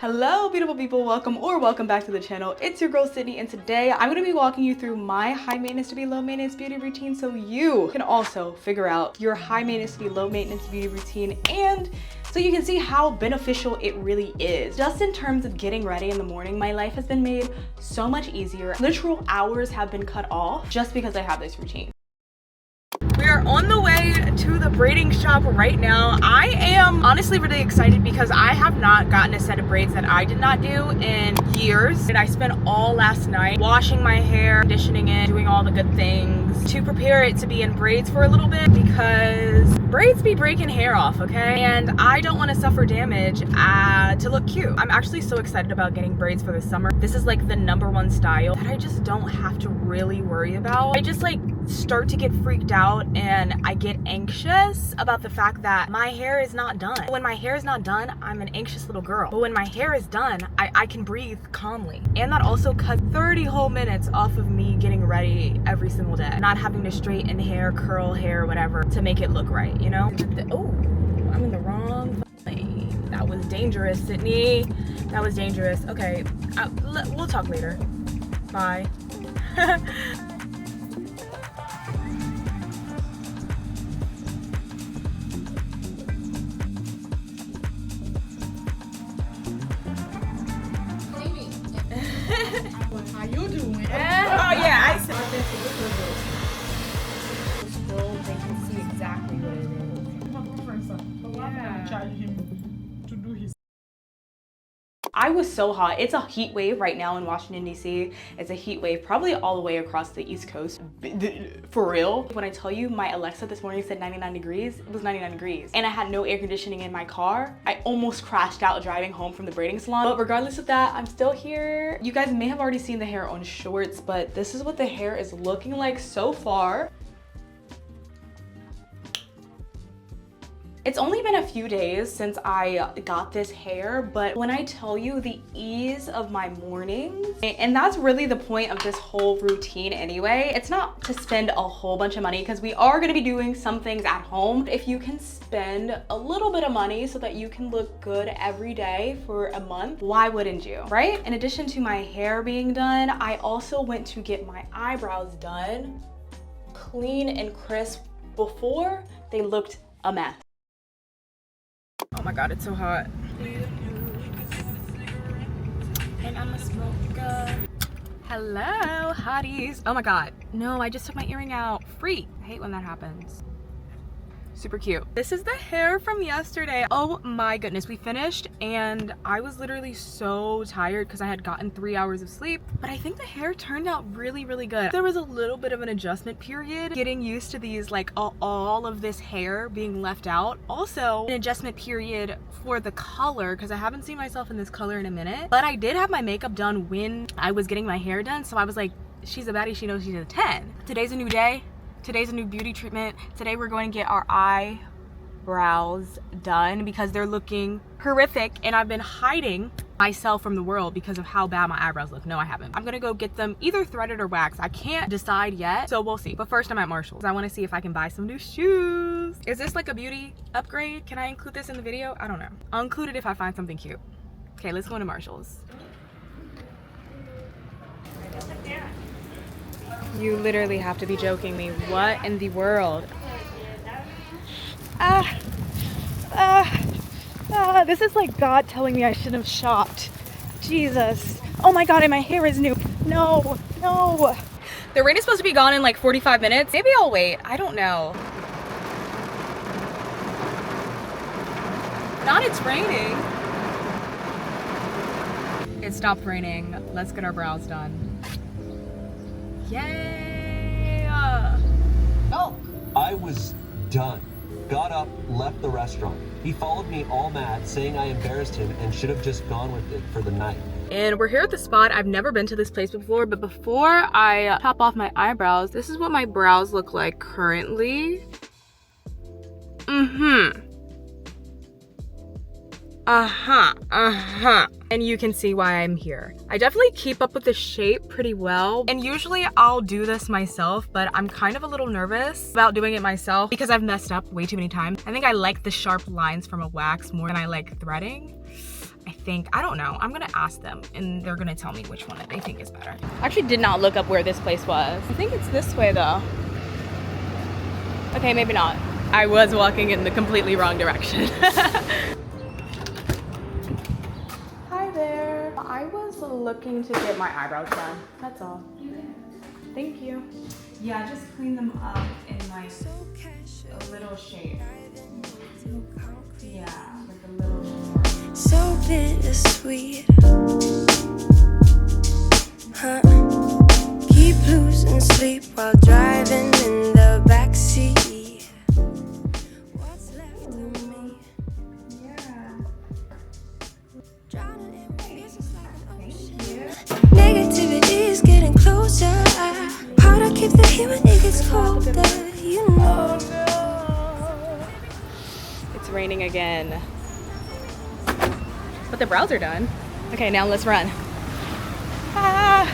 Hello beautiful people, welcome back to the channel. It's your girl Sydney, and today I'm going to be walking you through my high maintenance to be low maintenance beauty routine so you can also figure out your high maintenance to be low maintenance beauty routine, and so you can see how beneficial it really is. Just in terms of getting ready in the morning, my life has been made so much easier. Literal hours have been cut off just because I have this routine. We are on the way to the braiding shop right now. I am honestly really excited because I have not gotten a set of braids that I did not do in years. And I spent all last night washing my hair, conditioning it, doing all the good things to prepare it to be in braids for a little bit, because braids be breaking hair off, okay? And I don't want to suffer damage to look cute. I'm actually so excited about getting braids for the summer. This is like the #1 style that I just don't have to really worry about. I just like start to get freaked out and I get anxious about the fact that my hair is not done. When my hair is not done, I'm an anxious little girl. But when my hair is done, I can breathe calmly. And that also cuts 30 whole minutes off of me getting ready every single day. Not having to straighten hair, curl hair, whatever, to make it look right, you know? Oh, I'm in the wrong lane. That was dangerous, Sydney. That was dangerous. Okay, we'll talk later. Bye. How you doing? Oh yeah, I said. Scroll, they can see exactly what it is. My boyfriend, son. But why would I charge him to do his? I was so hot. It's a heat wave right now in Washington, D.C. It's a heat wave probably all the way across the East Coast. For real. When I tell you my Alexa this morning said 99 degrees, it was 99 degrees. And I had no air conditioning in my car. I almost crashed out driving home from the braiding salon. But regardless of that, I'm still here. You guys may have already seen the hair on shorts, but this is what the hair is looking like so far. It's only been a few days since I got this hair, but when I tell you the ease of my mornings, and that's really the point of this whole routine anyway, it's not to spend a whole bunch of money because we are going to be doing some things at home. If you can spend a little bit of money so that you can look good every day for a month, why wouldn't you, right? In addition to my hair being done, I also went to get my eyebrows done, clean and crisp. Before, they looked a mess. Oh my god, it's so hot. And I'm a smoker. Hello, hotties. Oh my god. No, I just took my earring out. Freak. I hate when that happens. Super cute. This is the hair from yesterday. Oh my goodness, we finished and I was literally so tired because I had gotten 3 hours of sleep, but I think the hair turned out really, really good. There was a little bit of an adjustment period, getting used to these, like all of this hair being left out. Also, an adjustment period for the color because I haven't seen myself in this color in a minute, but I did have my makeup done when I was getting my hair done, so I was like, she's a baddie, she knows she's a 10. Today's a new day. Today's a new beauty treatment. Today we're going to get our eyebrows done because they're looking horrific and I've been hiding myself from the world because of how bad my eyebrows look. No, I haven't. I'm gonna go get them either threaded or waxed. I can't decide yet, so we'll see. But first I'm at Marshall's. I wanna see if I can buy some new shoes. Is this like a beauty upgrade? Can I include this in the video? I don't know. I'll include it if I find something cute. Okay, let's go into Marshall's. You literally have to be joking me. What in the world? This is like God telling me I shouldn't have shopped. Jesus. Oh my god, and my hair is new. No, no. The rain is supposed to be gone in like 45 minutes. Maybe I'll wait. I don't know. Not it's raining. It stopped raining. Let's get our brows done. Yay! Oh! I was done. Got up, left the restaurant. He followed me all mad, saying I embarrassed him and should have just gone with it for the night. And we're here at the spot. I've never been to this place before, but before I top off my eyebrows, this is what my brows look like currently. And you can see why I'm here. I definitely keep up with the shape pretty well. And usually I'll do this myself, but I'm kind of a little nervous about doing it myself because I've messed up way too many times. I think I like the sharp lines from a wax more than I like threading. I think. I don't know. I'm gonna ask them and they're gonna tell me which one that they think is better. I actually did not look up where this place was. I think it's this way though. Okay, maybe not. I was walking in the completely wrong direction. Hi there. I was looking to get my eyebrows done. That's all. Thank you. Yeah, just clean them up in like a little shape. Yeah, like a little more. So bittersweet, huh? Keep losing sleep while driving in the backseat. What's left of me? Yeah. Drowning in pieces like an ocean. Negativity is getting closer. Hard to keep the heat when it gets colder. You know. It's raining again. But the brows are done. Okay, now let's run. Ah.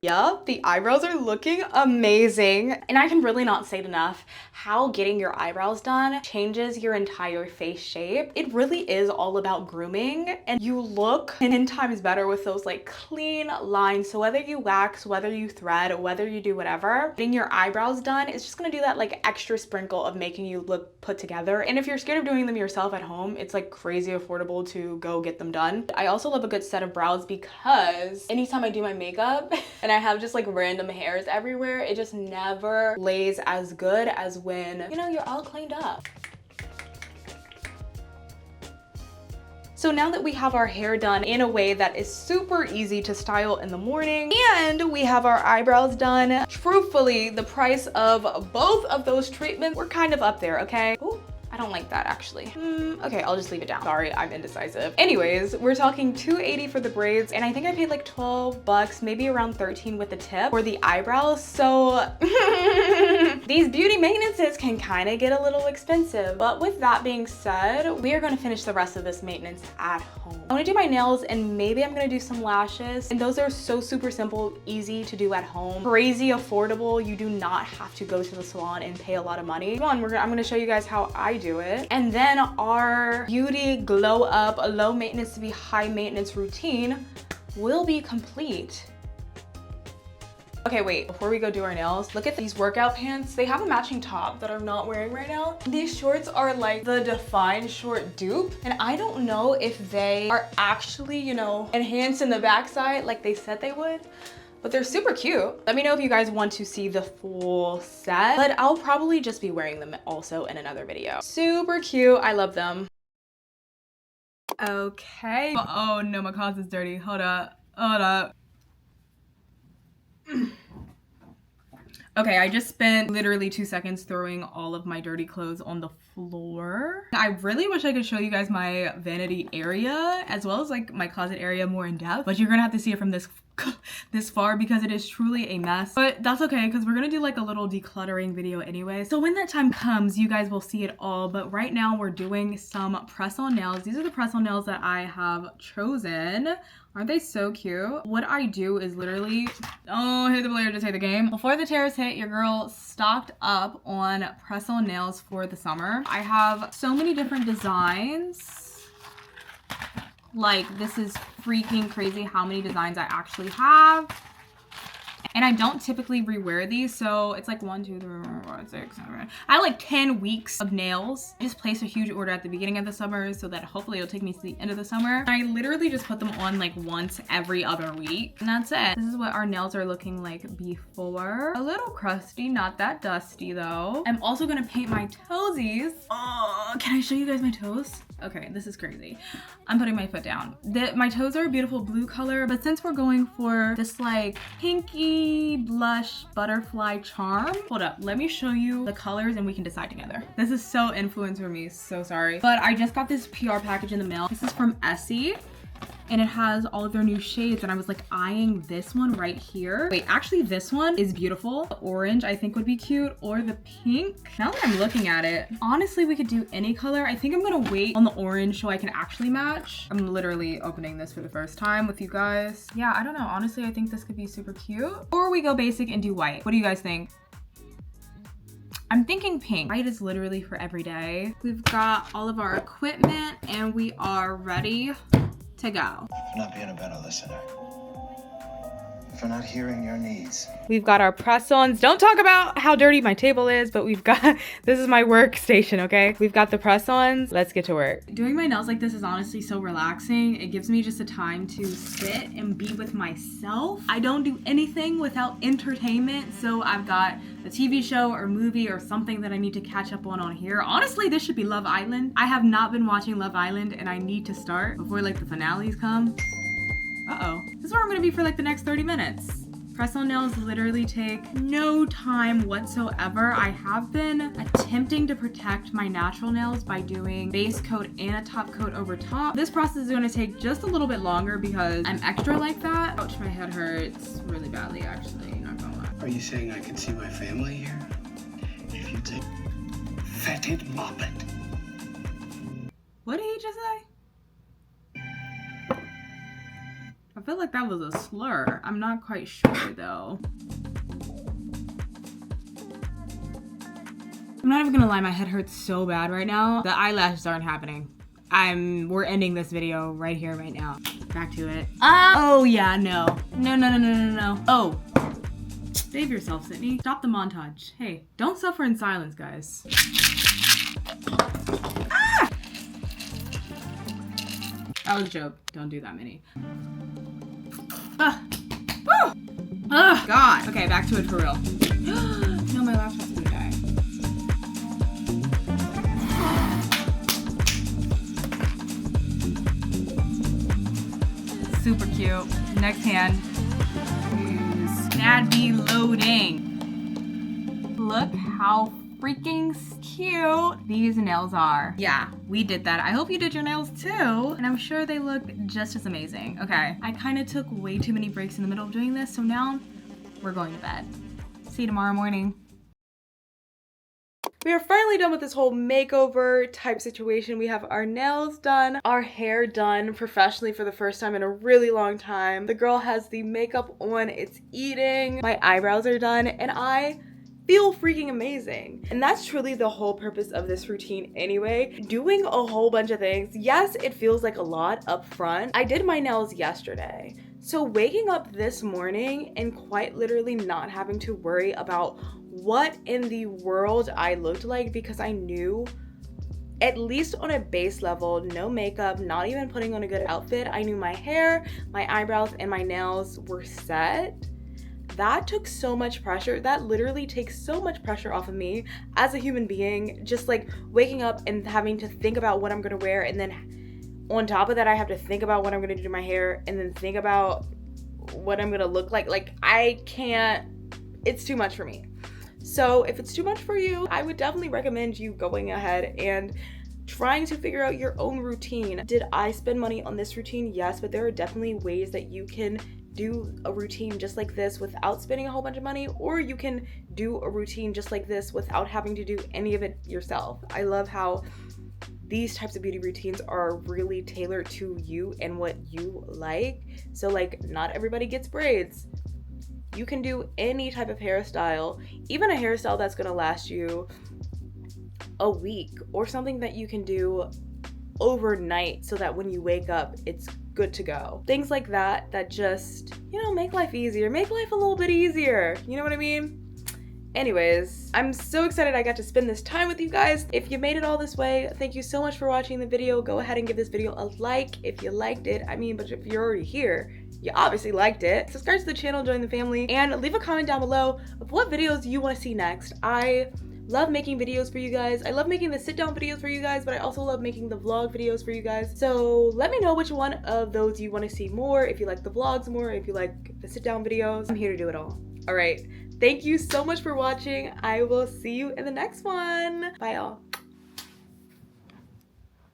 Yup, the eyebrows are looking amazing. And I can really not say it enough how getting your eyebrows done changes your entire face shape. It really is all about grooming and you look 10 times better with those like clean lines. So whether you wax, whether you thread, whether you do whatever, getting your eyebrows done is just gonna do that like extra sprinkle of making you look put together. And if you're scared of doing them yourself at home, it's like crazy affordable to go get them done. I also love a good set of brows because anytime I do my makeup and I have just like random hairs everywhere, it just never lays as good as when, you know, you're all cleaned up. So now that we have our hair done in a way that is super easy to style in the morning and we have our eyebrows done, truthfully, the price of both of those treatments were kind of up there, okay? Ooh. I don't like that actually. Okay, I'll just leave it down. Sorry, I'm indecisive. Anyways, we're talking $280 for the braids and I think I paid like 12 bucks, maybe around 13 with the tip for the eyebrows. So these beauty maintenances can kind of get a little expensive. But with that being said, we are going to finish the rest of this maintenance at home. I want to do my nails and maybe I'm going to do some lashes. And those are so super simple, easy to do at home, crazy affordable. You do not have to go to the salon and pay a lot of money. Come on, I'm going to show you guys how I do it. And then our beauty glow up, low maintenance to be high maintenance routine will be complete. Okay, wait, before we go do our nails, look at these workout pants. They have a matching top that I'm not wearing right now. These shorts are like the Define short dupe. And I don't know if they are actually, you know, enhanced in the backside like they said they would. But they're super cute. Let me know if you guys want to see the full set, but I'll probably just be wearing them also in another video. Super cute, I love them. Okay. Oh no, my closet's dirty. Hold up, hold up. Okay, I just spent literally 2 seconds throwing all of my dirty clothes on the floor. I really wish I could show you guys my vanity area as well as like my closet area more in depth, but you're gonna have to see it from this far because it is truly a mess. But that's okay because we're gonna do like a little decluttering video anyway. So when that time comes, you guys will see it all. But right now we're doing some press-on nails. These are the press-on nails that I have chosen. Aren't they so cute? What I do is literally, oh, hit the player to take the game. Before the tears hit, your girl stocked up on press-on nails for the summer. I have so many different designs. Like, this is freaking crazy how many designs I actually have. And I don't typically rewear these, so it's like 1, 2, 3, 4, 5, 6, 7. I have like 10 weeks of nails. I just placed a huge order at the beginning of the summer so that hopefully it'll take me to the end of the summer. I literally just put them on like once every other week, and that's it. This is what our nails are looking like before. A little crusty, not that dusty though. I'm also gonna paint my toesies. Oh, can I show you guys my toes? Okay, this is crazy. I'm putting my foot down. My toes are a beautiful blue color, but since we're going for this like pinky blush butterfly charm, hold up, let me show you the colors and we can decide together. This is so influenced for me, so sorry. But I just got this PR package in the mail. This is from Essie. And it has all of their new shades, and I was like eyeing this one right here. Wait, actually this one is beautiful. The orange I think would be cute, or the pink. Now that I'm looking at it, honestly we could do any color. I think I'm gonna wait on the orange so I can actually match. I'm literally opening this for the first time with you guys. Yeah, I don't know, honestly I think this could be super cute. Or we go basic and do white. What do you guys think? I'm thinking pink. White is literally for every day. We've got all of our equipment and we are ready to go. For not being a better listener. For not hearing your needs. We've got our press-ons. Don't talk about how dirty my table is, but we've got, this is my workstation, okay? We've got the press-ons. Let's get to work. Doing my nails like this is honestly so relaxing. It gives me just a time to sit and be with myself. I don't do anything without entertainment, so I've got a TV show or movie or something that I need to catch up on here. Honestly, this should be Love Island. I have not been watching Love Island and I need to start before like the finales come. Uh-oh. This is where I'm gonna be for like the next 30 minutes. Press-on nails literally take no time whatsoever. I have been attempting to protect my natural nails by doing base coat and a top coat over top. This process is gonna take just a little bit longer because I'm extra like that. Ouch, my head hurts really badly actually, not gonna lie. Are you saying I can see my family here? If you take fetid moppet. What did he just say? I feel like that was a slur. I'm not quite sure though. I'm not even gonna lie, my head hurts so bad right now. The eyelashes aren't happening. We're ending this video right here, right now. Back to it. Oh yeah, no. No. Oh. Save yourself, Sydney. Stop the montage. Hey, don't suffer in silence, guys. Ah! That was a joke. Don't do that many. Woo! Oh, God. Okay, back to it for real. No, my laptop's gonna die. Super cute. Next hand. Use Snappy loading. Look how freaking cute these nails are. Yeah, we did that. I hope you did your nails too. And I'm sure they look just as amazing. Okay, I kind of took way too many breaks in the middle of doing this. So now we're going to bed. See you tomorrow morning. We are finally done with this whole makeover type situation. We have our nails done, our hair done professionally for the first time in a really long time. The girl has the makeup on, it's eating. My eyebrows are done and I feel freaking amazing. And that's truly the whole purpose of this routine anyway. Doing a whole bunch of things. Yes, it feels like a lot up front. I did my nails yesterday. So waking up this morning and quite literally not having to worry about what in the world I looked like because I knew, at least on a base level, no makeup, not even putting on a good outfit, I knew my hair, my eyebrows, and my nails were set. That took so much pressure. That literally takes so much pressure off of me as a human being. Just like waking up and having to think about what I'm gonna wear, and then on top of that I have to think about what I'm gonna do to my hair, and then think about what I'm gonna look like. Like, I can't, it's too much for me. So if it's too much for you, I would definitely recommend you going ahead and trying to figure out your own routine. Did I spend money on this routine? Yes, but there are definitely ways that you can do a routine just like this without spending a whole bunch of money, or you can do a routine just like this without having to do any of it yourself. I love how these types of beauty routines are really tailored to you and what you like. So like, not everybody gets braids. You can do any type of hairstyle, even a hairstyle that's gonna last you a week, or something that you can do overnight so that when you wake up, it's good to go. Things like that, that just, you know, make life easier, make life a little bit easier. You know what I mean? Anyways, I'm so excited I got to spend this time with you guys. If you made it all this way, thank you so much for watching the video. Go ahead and give this video a like if you liked it. I mean, but if you're already here, you obviously liked it. Subscribe to the channel, join the family, and leave a comment down below of what videos you want to see next. I love making videos for you guys. I love making the sit down videos for you guys, but I also love making the vlog videos for you guys. So let me know which one of those you want to see more, if you like the vlogs more, if you like the sit down videos. I'm here to do it all. All right. Thank you so much for watching. I will see you in the next one. Bye, y'all.